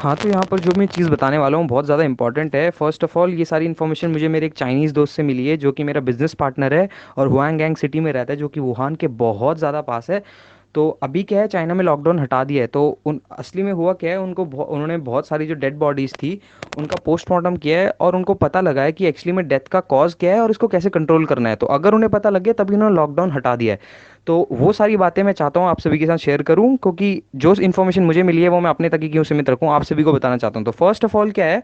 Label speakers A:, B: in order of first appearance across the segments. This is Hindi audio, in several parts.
A: हाँ, तो यहाँ पर जो मैं चीज़ बताने वाला हूँ बहुत ज़्यादा इंपॉर्टेंट है। फ़र्स्ट ऑफ़ ऑल ये सारी इन्फॉर्मेशन मुझे मेरे एक चाइनीज़ दोस्त से मिली है जो कि मेरा बिज़नेस पार्टनर है और हुआंगयांग सिटी में रहता है जो कि वुहान के बहुत ज़्यादा पास है। तो अभी क्या है, चाइना में लॉकडाउन हटा दिया है, तो उन असली में हुआ क्या है, उन्होंने बहुत सारी जो डेड बॉडीज़ थी उनका पोस्टमार्टम किया है और उनको पता लगा है कि एक्चुअली में डेथ का कॉज क्या है और इसको कैसे कंट्रोल करना है। तो अगर उन्हें पता लग गया तभी उन्होंने लॉकडाउन हटा दिया है। तो वो सारी बातें मैं चाहता हूँ आप सभी के साथ शेयर करूँ, क्योंकि जो इन्फॉर्मेशन मुझे मिली है वो मैं अपने तक ही क्यों सीमित रखूँ, आप सभी को बताना चाहता हूँ। तो फर्स्ट ऑफ ऑल क्या है,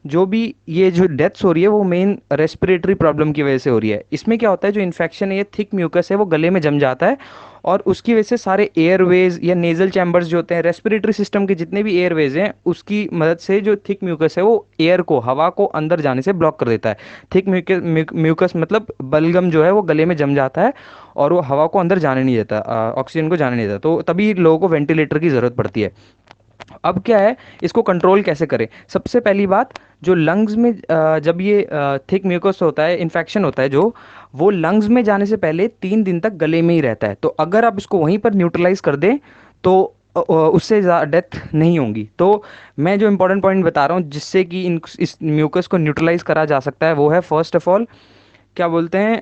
A: जो भी ये जो डेथ्स हो रही है वो मेन रेस्पिरेटरी प्रॉब्लम की वजह से हो रही है। इसमें क्या होता है, जो इन्फेक्शन है ये थिक म्यूकस है वो गले में जम जाता है और उसकी वजह से सारे एयरवेज या नेजल चैम्बर्स जो होते हैं, रेस्पिरेटरी सिस्टम के जितने भी एयरवेज हैं उसकी मदद से जो थिक म्यूकस है वो एयर को, हवा को अंदर जाने से ब्लॉक कर देता है। थिक म्यूकस मतलब बलगम जो है वो गले में जम जाता है और वो हवा को अंदर जाने नहीं देता, ऑक्सीजन को जाने नहीं देता, तो तभी लोगों को वेंटिलेटर की ज़रूरत पड़ती है। अब क्या है, इसको कंट्रोल कैसे करें? सबसे पहली बात, जो लंग्स में जब ये थिक म्यूकस होता है, इन्फेक्शन होता है जो, वो लंग्स में जाने से पहले 3 दिन तक गले में ही रहता है। तो अगर आप इसको वहीं पर न्यूट्रलाइज कर दें तो उससे डेथ नहीं होगी। तो मैं जो इंपॉर्टेंट पॉइंट बता रहा हूँ जिससे कि इस म्यूकस को न्यूट्रलाइज करा जा सकता है वो है, फर्स्ट ऑफ ऑल क्या बोलते हैं,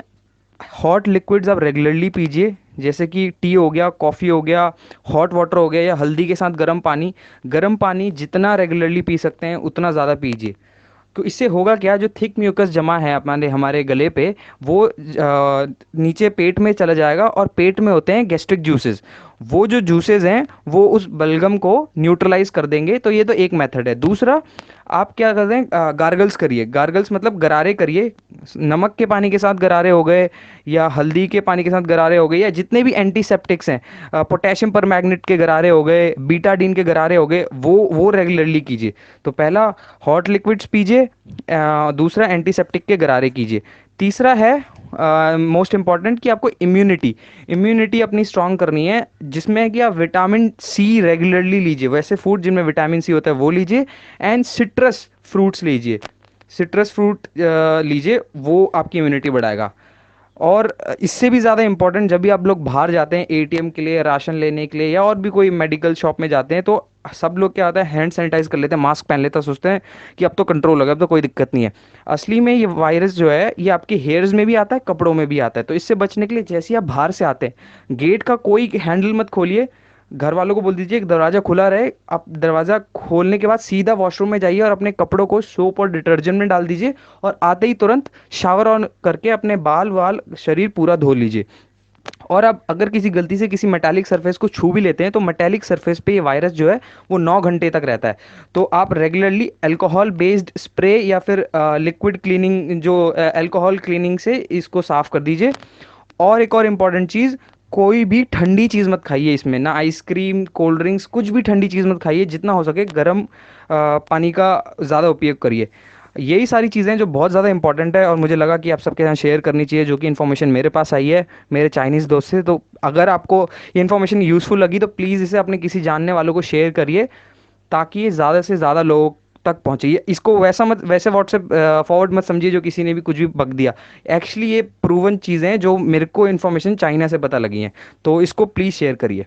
A: हॉट लिक्विड्स आप रेगुलरली पीजिए, जैसे कि टी हो गया, कॉफ़ी हो गया, हॉट वाटर हो गया, या हल्दी के साथ गर्म पानी। गर्म पानी जितना रेगुलरली पी सकते हैं उतना ज़्यादा पीजिए। तो इससे होगा क्या, जो थिक म्यूकस जमा है हमारे हमारे गले पे वो नीचे पेट में चला जाएगा और पेट में होते हैं गैस्ट्रिक जूसेस। वो जो जूसेस हैं वो उस बलगम को न्यूट्रलाइज कर देंगे। तो ये तो एक मेथड है। दूसरा, आप क्या कर रहे हैं, गार्गल्स करिए। गार्गल्स मतलब गरारे करिए, नमक के पानी के साथ गरारे हो गए या हल्दी के पानी के साथ गरारे हो गए, या जितने भी एंटीसेप्टिक्स हैं, पोटेशियम परमैंगनेट के गरारे हो गए, बीटाडीन के गरारे हो गए, वो रेगुलरली कीजिए। तो पहला, हॉट लिक्विड्स पीजिए। दूसरा, एंटीसेप्टिक के गरारे कीजिए। तीसरा है मोस्ट इंपॉर्टेंट, कि आपको इम्यूनिटी इम्यूनिटी अपनी स्ट्रांग करनी है, जिसमें कि आप विटामिन सी रेगुलरली लीजिए। वैसे फूड जिनमें विटामिन सी होता है वो लीजिए, एंड सिट्रस फ्रूट्स लीजिए। सिट्रस फ्रूट लीजिए, वो आपकी इम्यूनिटी बढ़ाएगा। और इससे भी ज़्यादा इंपॉर्टेंट, जब भी आप लोग बाहर जाते हैं एटीएम के लिए, राशन लेने के लिए, या और भी कोई मेडिकल शॉप में जाते हैं, तो सब लोग क्या होता है, हैंड सैनिटाइज कर लेते हैं, मास्क पहन लेते हैं, सोचते हैं कि अब तो कंट्रोल हो गया, अब तो कोई दिक्कत नहीं है। असली में ये वायरस जो है ये आपके हेयर्स में भी आता है, कपड़ों में भी आता है। तो इससे बचने के लिए जैसे ही आप बाहर से आते हैं, गेट का कोई हैंडल मत खोलिए। घर वालों को बोल दीजिए कि दरवाज़ा खुला रहे। आप दरवाज़ा खोलने के बाद सीधा वॉशरूम में जाइए और अपने कपड़ों को सोप और डिटर्जेंट में डाल दीजिए, और आते ही तुरंत शावर ऑन करके अपने बाल वाल शरीर पूरा धो लीजिए। और अब अगर किसी गलती से किसी मेटालिक सरफेस को छू भी लेते हैं तो मेटालिक सरफेस पे ये वायरस जो है वो 9 घंटे तक रहता है। तो आप रेगुलरली अल्कोहल बेस्ड स्प्रे या फिर लिक्विड क्लीनिंग, जो अल्कोहल क्लीनिंग से इसको साफ कर दीजिए। और एक और इम्पॉर्टेंट चीज़, कोई भी ठंडी चीज़ मत खाइए इसमें, ना आइसक्रीम, कोल्ड ड्रिंक्स, कुछ भी ठंडी चीज़ मत खाइए। जितना हो सके गर्म पानी का ज़्यादा उपयोग करिए। यही सारी चीज़ें जो बहुत ज़्यादा इंपॉर्टेंट है और मुझे लगा कि आप सबके साथ शेयर करनी चाहिए, जो कि इन्फॉर्मेशन मेरे पास आई है मेरे चाइनीज़ दोस्त से। तो अगर आपको ये इन्फॉर्मेशन यूज़फुल लगी तो प्लीज़ इसे अपने किसी जानने वालों को शेयर करिए, ताकि ये ज़्यादा से ज़्यादा लोगों तक पहुंचे। इसको वैसे व्हाट्सएप फॉरवर्ड मत समझिए जो किसी ने भी कुछ भी बक दिया। एक्चुअली ये प्रूवन चीज़ें हैं जो मेरे को इन्फॉर्मेशन चाइना से पता लगी हैं। तो इसको प्लीज़ शेयर करिए।